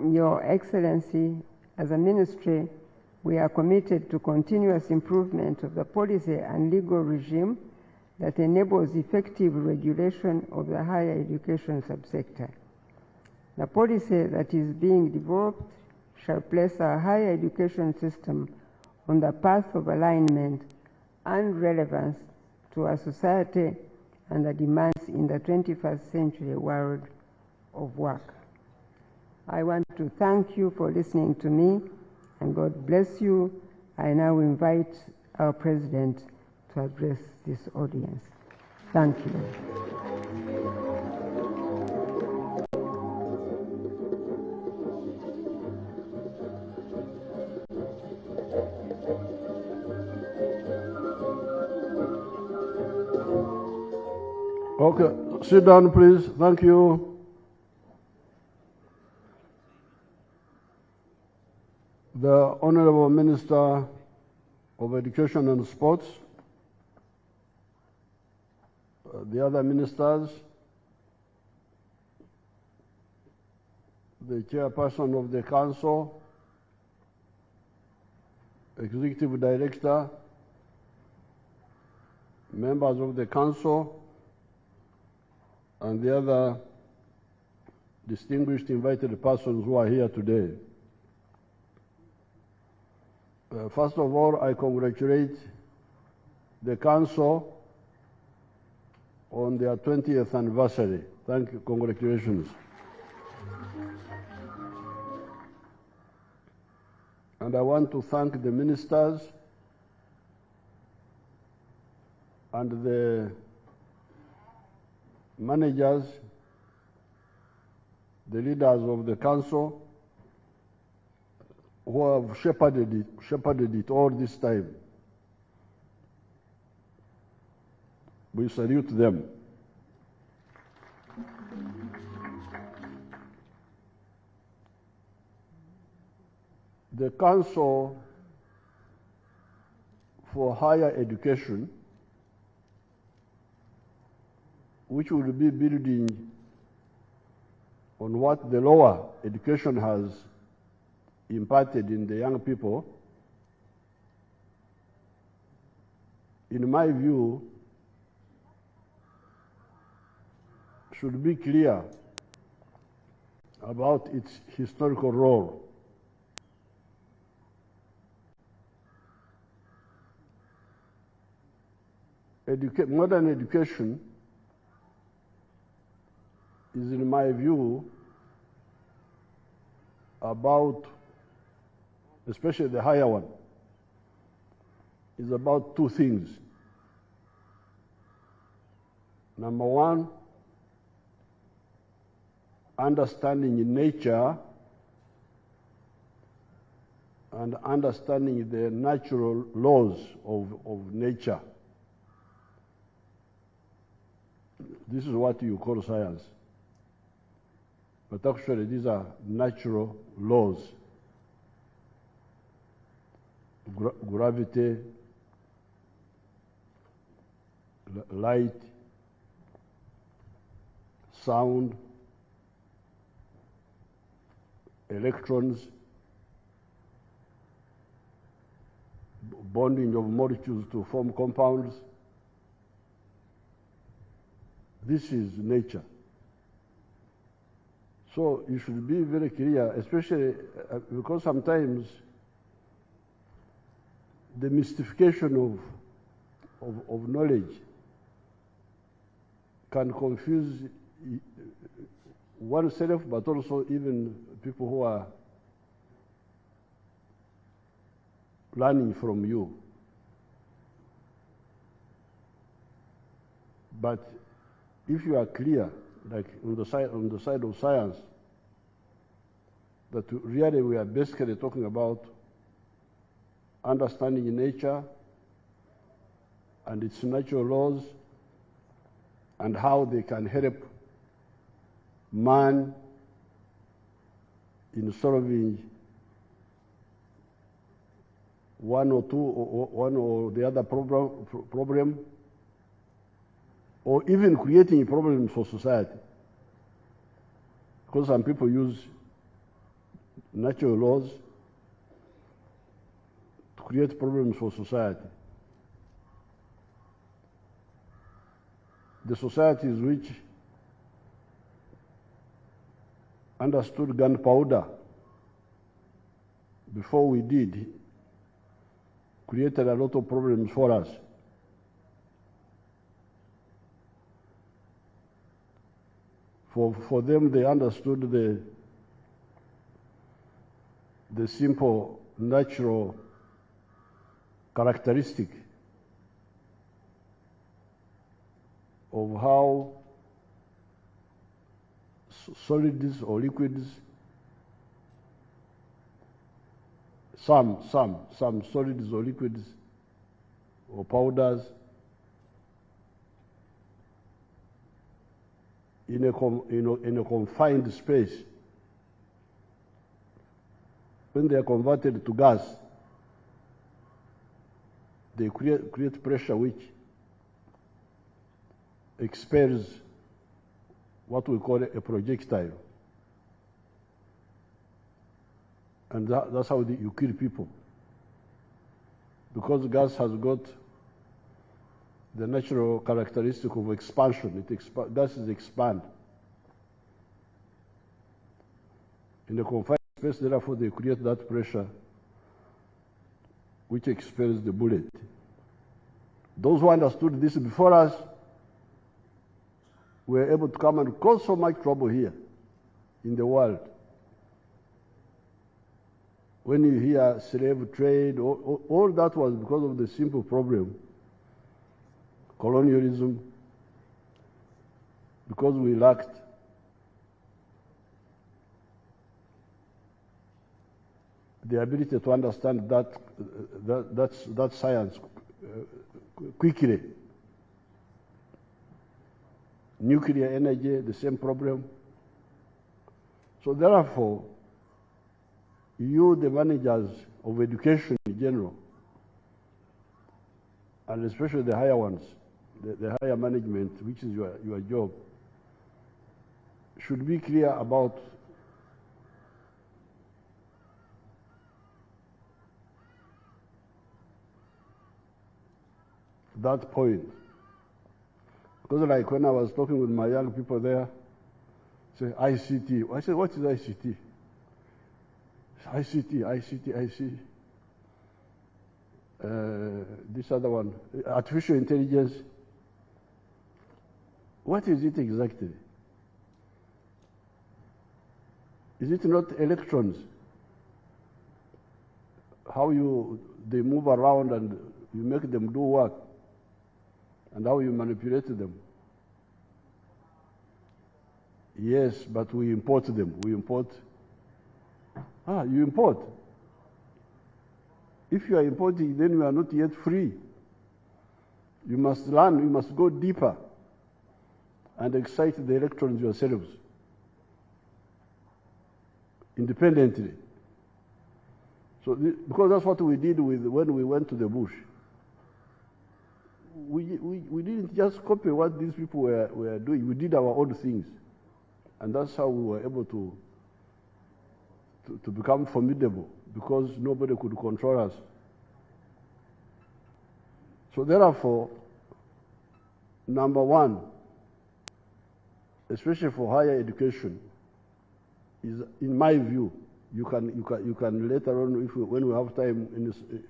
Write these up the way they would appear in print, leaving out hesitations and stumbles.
Your Excellency, as a ministry, we are committed to continuous improvement of the policy and legal regime that enables effective regulation of the higher education subsector. The policy that is being developed shall place our higher education system on the path of alignment and relevance to our society and the demands in the 21st century world of work. I want to thank you for listening to me, and God bless you. I now invite our President to address this audience. Thank you. Okay, sit down, please. Thank you. The Honorable Minister of Education and Sports, the other ministers, the chairperson of the council, executive director, members of the council, and the other distinguished invited persons who are here today. First of all, I congratulate the council on their 20th anniversary. Thank you, congratulations. And I want to thank the ministers and the managers, the leaders of the council, who have shepherded it all this time. We salute them. The Council for Higher Education, which will be building on what the lower education has imparted in the young people, in my view, should be clear about its historical role. Modern education is, in my view, about, especially the higher one, is about two things. Number one, understanding nature and understanding the natural laws of nature. This is what you call science. But actually, these are natural laws. Gravity, light, sound, electrons, bonding of molecules to form compounds. This is nature. So you should be very clear, especially because sometimes the mystification of knowledge can confuse oneself, but also even people who are learning from you. But if you are clear, like on the side of science, that really we are basically talking about understanding nature and its natural laws and how they can help man in solving one or the other problem, or even creating problems for society. Because some people use natural laws to create problems for society. The societies which understood gunpowder before we did created a lot of problems for us. For them, they understood the simple, natural characteristic of how solids or liquids, some solids or liquids or powders in a confined space, when they are converted to gas, they create pressure which expels what we call a projectile. And that's how you kill people. Because gas has got the natural characteristic of expansion. Gases expand. In a confined space, therefore, they create that pressure which expels the bullet. Those who understood this before us were able to come and cause so much trouble here in the world. When you hear slave trade, all that was because of the simple problem, colonialism, because we lacked the ability to understand that science quickly. Nuclear energy, the same problem. So therefore, you, the managers of education in general, and especially the higher ones, the higher management, which is your job, should be clear about that point. Because like when I was talking with my young people there, say ICT. I said, what is ICT? ICT. This other one, artificial intelligence. What is it exactly? Is it not electrons? How they move around and you make them do work, and how you manipulate them? Yes, but we import them. You import. If you are importing, then you are not yet free. You must learn, you must go deeper and excite the electrons yourselves independently. So, because that's what we did when we went to the bush. We didn't just copy what these people were doing. We did our own things. And that's how we were able to become formidable, because nobody could control us. So therefore, number one, especially for higher education, is, in my view, you can later on, when we have time,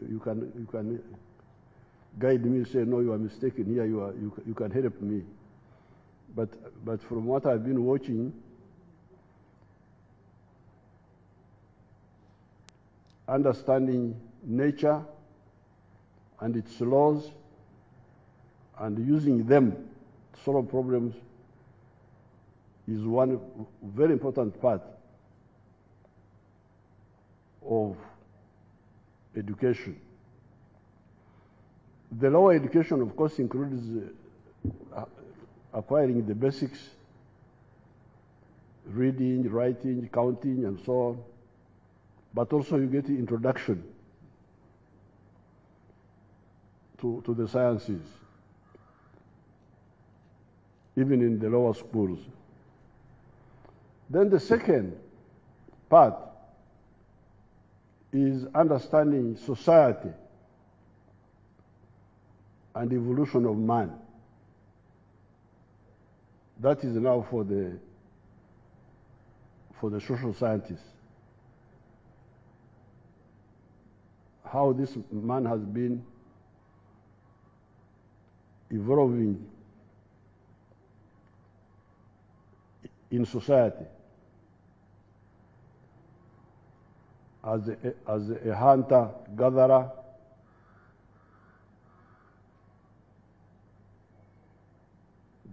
you can guide me, say, no, you are mistaken here, you can help me. But from what I've been watching, understanding nature and its laws and using them to solve problems is one very important part of education. The lower education, of course, includes acquiring the basics, reading, writing, counting, and so on. But also you get the introduction to the sciences, even in the lower schools. Then the second part is understanding society and evolution of man. That is now for the social scientists. How this man has been evolving in society as a hunter-gatherer,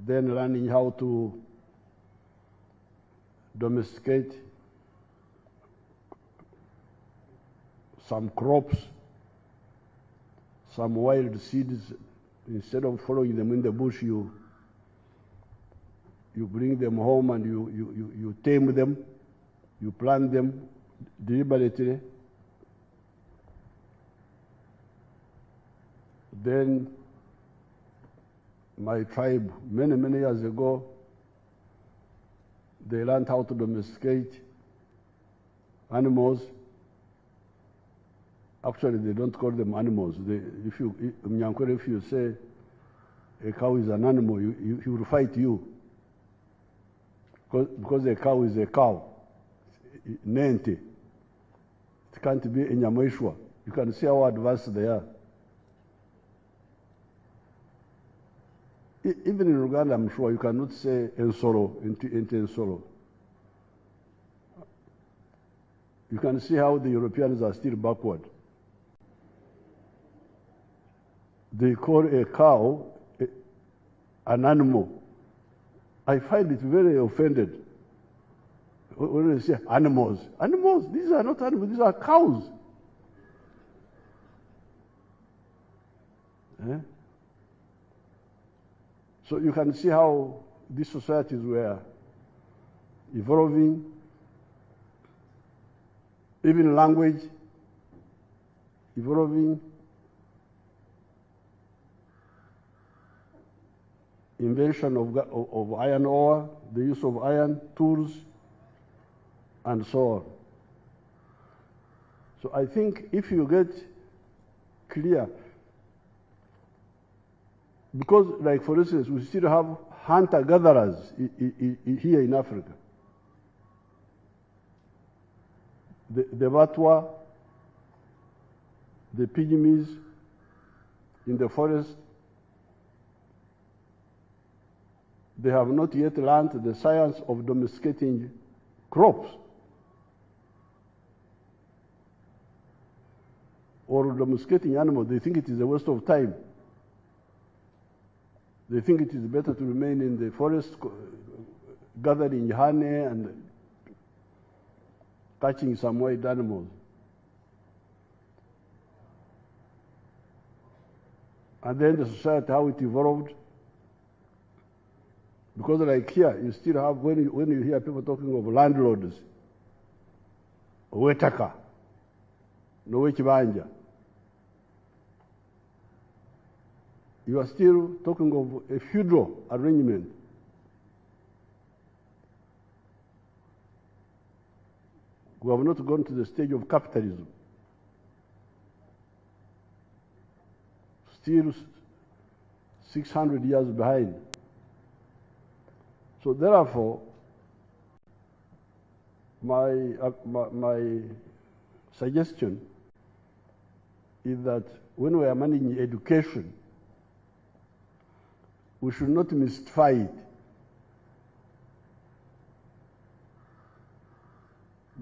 then learning how to domesticate some crops, some wild seeds. Instead of following them in the bush, you bring them home and you tame them, you plant them deliberately. Then my tribe, many years ago, they learned how to domesticate animals. Actually, they don't call them animals. If you say a cow is an animal, he will fight you. Because a cow is a cow. Nente. It can't be a nyameshwa. You can see how advanced they are. Even in Uganda, I'm sure you cannot say ensolo into ensolo. You can see how the Europeans are still backward. They call a cow an animal. I find it very offended when they say animals. Animals, these are not animals, these are cows. Eh? So you can see how these societies were evolving, even language evolving, invention of iron ore, the use of iron tools, and so on. So I think if you get clear, because like for instance, we still have hunter-gatherers here in Africa. The Batwa, the Pygmies in the forest, they have not yet learned the science of domesticating crops or domesticating animals. They think it is a waste of time. They think it is better to remain in the forest, gathering honey and catching some wild animals. And then the society, how it evolved. Because like here, you still have, when you hear people talking of landlords, Wetaka, Nowechibanja, you are still talking of a feudal arrangement. We have not gone to the stage of capitalism. Still 600 years behind. So therefore, my suggestion is that when we are managing education, we should not mystify it.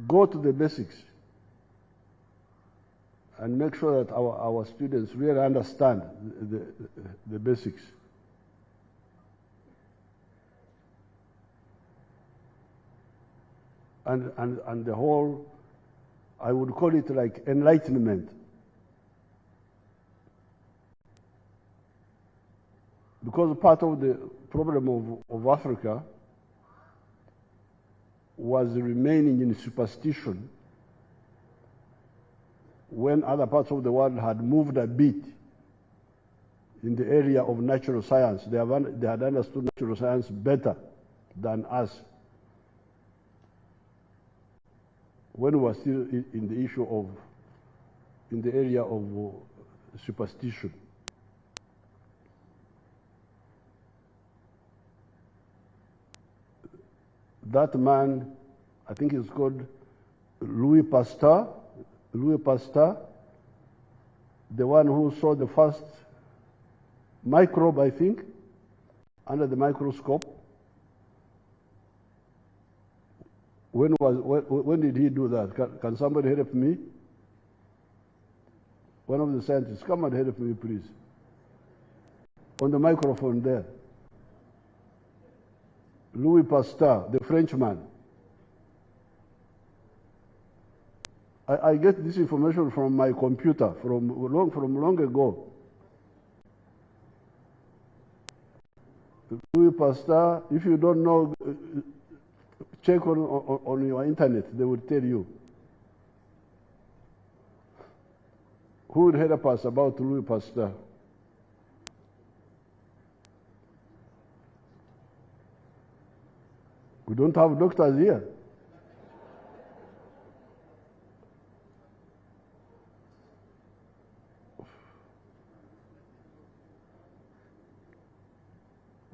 Go to the basics and make sure that our students really understand the basics. And the whole, I would call it like enlightenment. Because part of the problem of Africa was remaining in superstition when other parts of the world had moved a bit in the area of natural science. They had understood natural science better than us when we were still in the issue of in the area of superstition. That man, I think he's called Louis Pasteur, the one who saw the first microbe, I think, under the microscope. When did he do that? Can somebody help me? One of the scientists, come and help me, please. On the microphone there. Louis Pasteur, the Frenchman. I get this information from my computer from long ago. Louis Pasteur, if you don't know, check on your internet, they will tell you. Who would help us about Louis Pasteur? We don't have doctors here.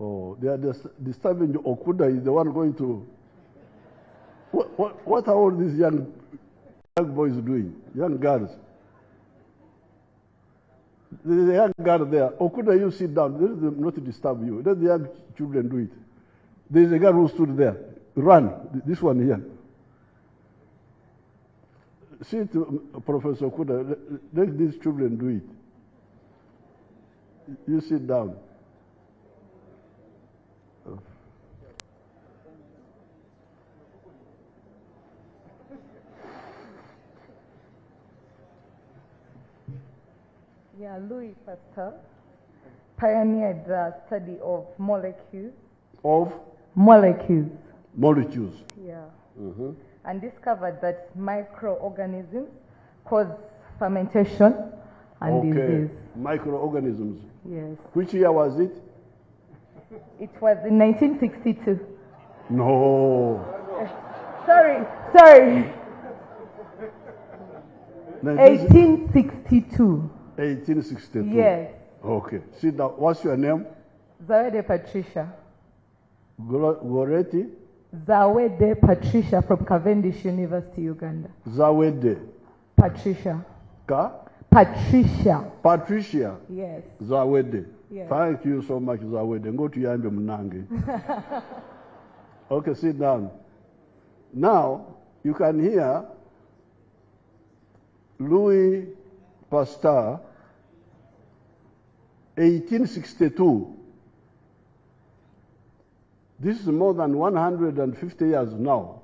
Oh, they are disturbing Okuda is the one going to. What are all these young boys doing? Young girls. There's a young girl there. Okuda, you sit down. Let them not disturb you. Let the young children do it. There's a girl who stood there. Run. This one here. Sit, Professor Okuda. Let these children do it. You sit down. Yeah, Louis Pasteur pioneered the study of molecules. Of? Molecules. Molecules. Yeah. Mm-hmm. And discovered that microorganisms cause fermentation and disease. Microorganisms. Yes. Which year was it? It was in 1962. No. Sorry. 1862. 1862. Yes. Okay. Sit down. What's your name? Zawede Patricia. Goretti? Zawede Patricia from Cavendish University, Uganda. Zawede. Patricia. Patricia. Patricia. Yes. Zawede. Yes. Thank you so much, Zawede. Go to Yambe Munangi. Okay, sit down. Now, you can hear Louis Pasteur, 1862. This is more than 150 years now.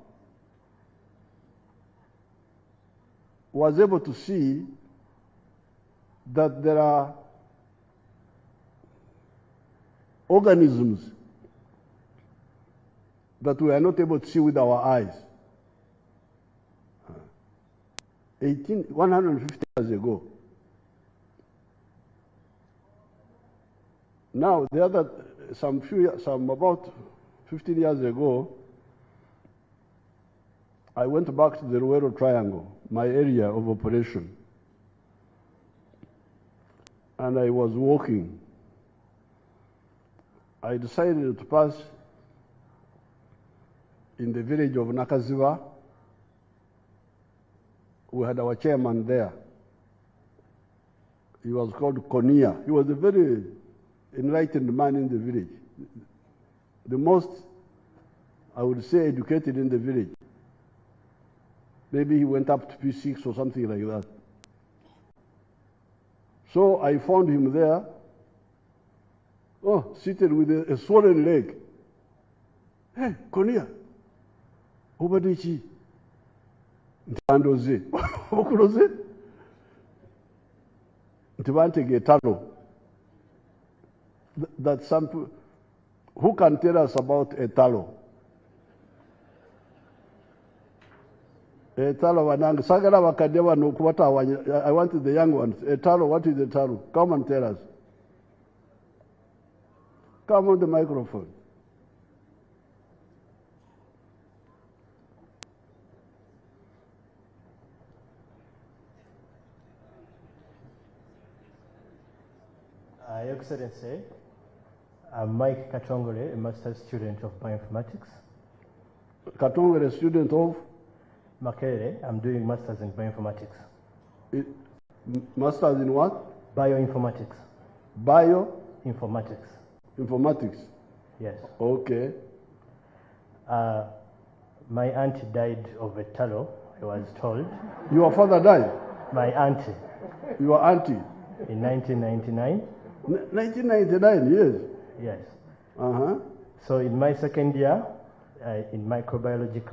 Was able to see that there are organisms that we are not able to see with our eyes. 150 years ago. Now, some about 15 years ago, I went back to the Ruero Triangle, my area of operation. And I was walking. I decided to pass in the village of Nakaziwa. We had our chairman there. He was called Konia. He was a very enlightened man in the village. The most, I would say, educated in the village. Maybe he went up to P6 or something like that. So I found him there, seated with a swollen leg. Hey, Konia, Obadichi. Ntibandoze. Okuloze? Ntibantege talo. That some people, who can tell us about a talo? A talo wanang sagara wakadewa no kuwata wanya. I wanted the young ones. A talo, what is a talo? Come and tell us. Come on the microphone. Your Excellency, I'm Mike Katongole, a master's student of bioinformatics. Katongole, student of? Makerere, I'm doing masters in bioinformatics. Masters in what? Bioinformatics. Bioinformatics. Informatics? Yes. Okay. My auntie died of a tallow, I was told. Your father died? My auntie. Your auntie? In 1999. 1999, yes. Yes. Uh-huh. So in my second year, in microbiology class,